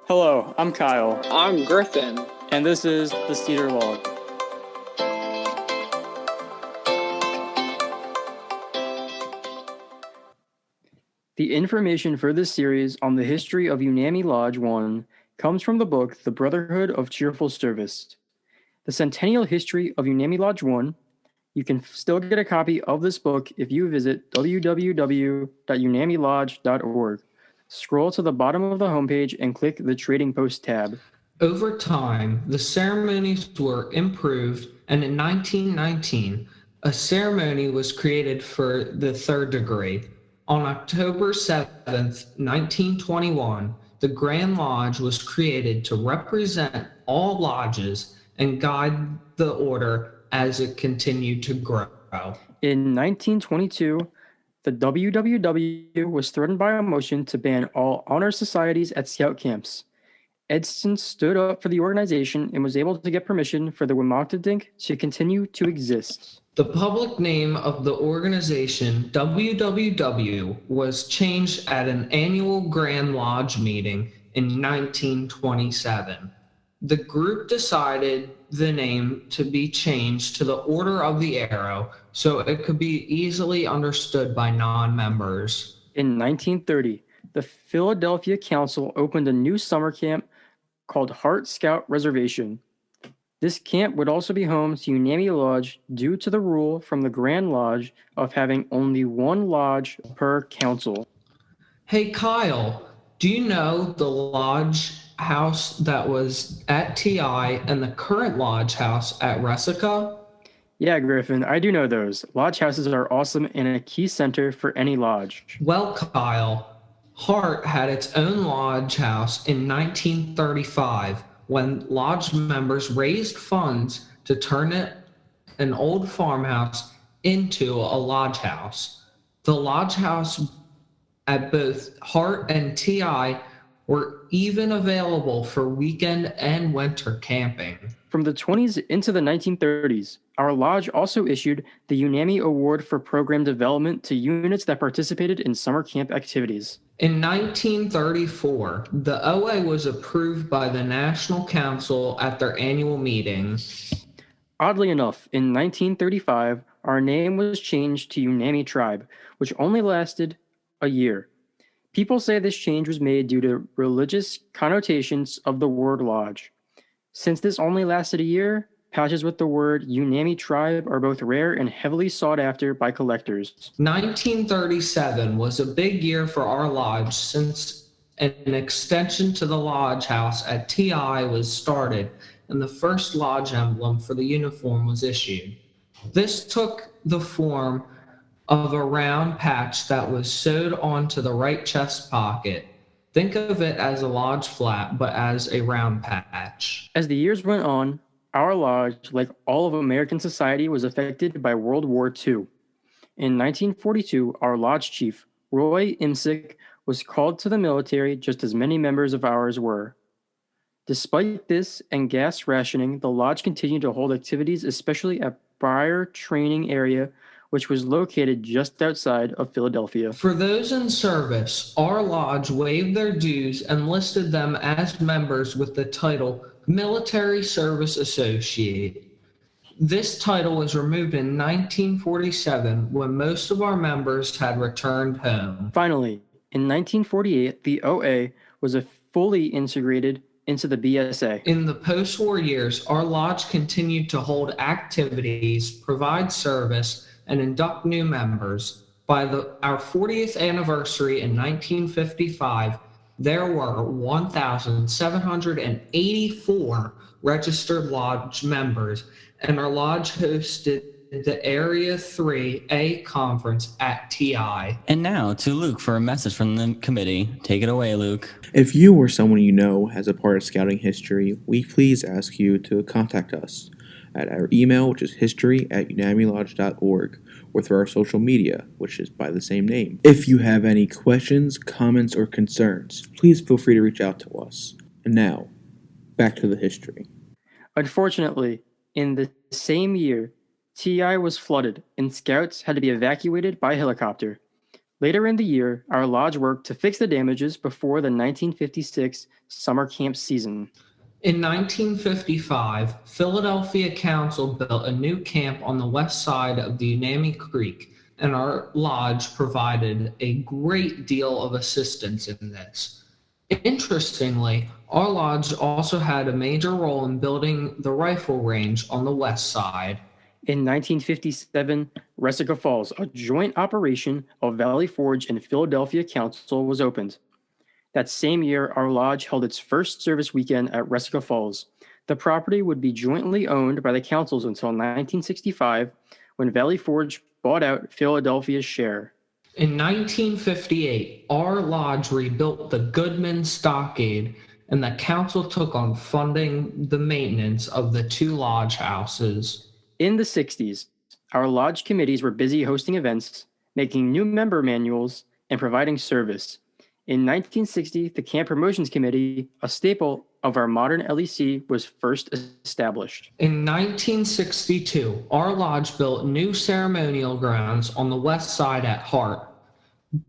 Hello, I'm Kyle, I'm Griffin. and this is the Cedar Lodge. The information for this series on the history of Unami Lodge 1 comes from the book The Brotherhood of Cheerful Service. The Centennial History of Unami Lodge 1. You can still get a copy of this book if you visit www.unamilodge.org. Scroll to the bottom of the homepage and click the Trading Post tab. Over time, the ceremonies were improved, and in 1919, a ceremony was created for the third degree. On October 7th, 1921, the Grand Lodge was created to represent all lodges and guide the order as it continued to grow. In 1922, the WWW was threatened by a motion to ban all honor societies at scout camps. Edson stood up for the organization and was able to get permission for the Wimaughtadink to continue to exist. The public name of the organization, WWW, was changed at an annual Grand Lodge meeting in 1927. The group decided the name to be changed to the Order of the Arrow so it could be easily understood by non-members. In 1930, the Philadelphia Council opened a new summer camp called Hart Scout Reservation. This camp would also be home to Unami Lodge due to the rule from the Grand Lodge of having only one lodge per council. Hey Kyle, do you know the lodge house that was at TI and the current lodge house at Resica? Yeah, Griffin, I do know those. Lodge houses are awesome and a key center for any lodge. Well, Kyle, Hart had its own lodge house in 1935 when lodge members raised funds to turn an old farmhouse into a lodge house. The lodge house at both Hart and TI were even available for weekend and winter camping. From the 20s into the 1930s, our lodge also issued the Unami Award for Program Development to units that participated in summer camp activities. In 1934, the OA was approved by the National Council at their annual meeting. Oddly enough, in 1935, our name was changed to Unami Tribe, which only lasted a year. People say this change was made due to religious connotations of the word lodge. Since this only lasted a year, patches with the word Unami Tribe are both rare and heavily sought after by collectors. 1937 was a big year for our lodge since an extension to the lodge house at TI was started and the first lodge emblem for the uniform was issued. This took the form of a round patch that was sewed onto the right chest pocket. Think of it as a lodge flap, but as a round patch. As the years went on, our lodge, like all of American society, was affected by World War II. In 1942, our lodge chief, Roy Imsick, was called to the military just as many members of ours were. Despite this and gas rationing, the lodge continued to hold activities, especially at Briar Training Area, which was located just outside of Philadelphia. For those in service, our lodge waived their dues and listed them as members with the title Military Service Associate. This title was removed in 1947 when most of our members had returned home. Finally, in 1948, the OA was fully integrated into the BSA. In the post-war years, our lodge continued to hold activities, provide service, and induct new members. By our 40th anniversary in 1955, there were 1,784 registered lodge members, and our lodge hosted the Area 3A conference at TI. And now to Luke for a message from the committee. Take it away, Luke. If you or someone you know has a part of scouting history, we please ask you to contact us at our email, which is history@unamilodge.org, or through our social media, which is by the same name. If you have any questions, comments, or concerns, please feel free to reach out to us. And now, back to the history. Unfortunately, in the same year, TI was flooded and scouts had to be evacuated by helicopter. Later in the year, our lodge worked to fix the damages before the 1956 summer camp season. In 1955, Philadelphia Council built a new camp on the west side of the Unami Creek, and our lodge provided a great deal of assistance in this. Interestingly, our lodge also had a major role in building the rifle range on the west side. In 1957, Resica Falls, a joint operation of Valley Forge and Philadelphia Council, was opened. That same year, our lodge held its first service weekend at Resica Falls. The property would be jointly owned by the councils until 1965, when Valley Forge bought out Philadelphia's share. In 1958, our lodge rebuilt the Goodman Stockade, and the council took on funding the maintenance of the two lodge houses. In the 60s, our lodge committees were busy hosting events, making new member manuals, and providing service. In 1960, the Camp Promotions Committee, a staple of our modern LEC, was first established. In 1962, our lodge built new ceremonial grounds on the west side at Hart.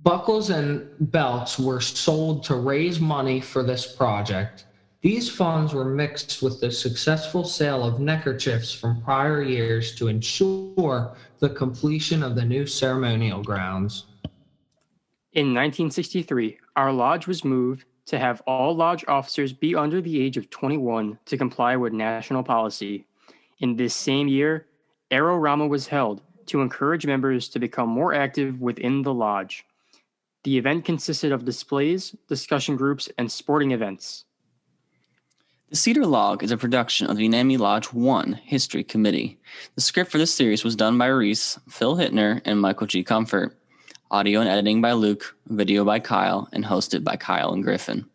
Buckles and belts were sold to raise money for this project. These funds were mixed with the successful sale of neckerchiefs from prior years to ensure the completion of the new ceremonial grounds. In 1963, our lodge was moved to have all lodge officers be under the age of 21 to comply with national policy. In this same year, Aerorama was held to encourage members to become more active within the lodge. The event consisted of displays, discussion groups, and sporting events. The Cedar Log is a production of the Unami Lodge 1 History Committee. The script for this series was done by Reese, Phil Hittner, and Michael G. Comfort. Audio and editing by Luke, video by Kyle, and hosted by Kyle and Griffin.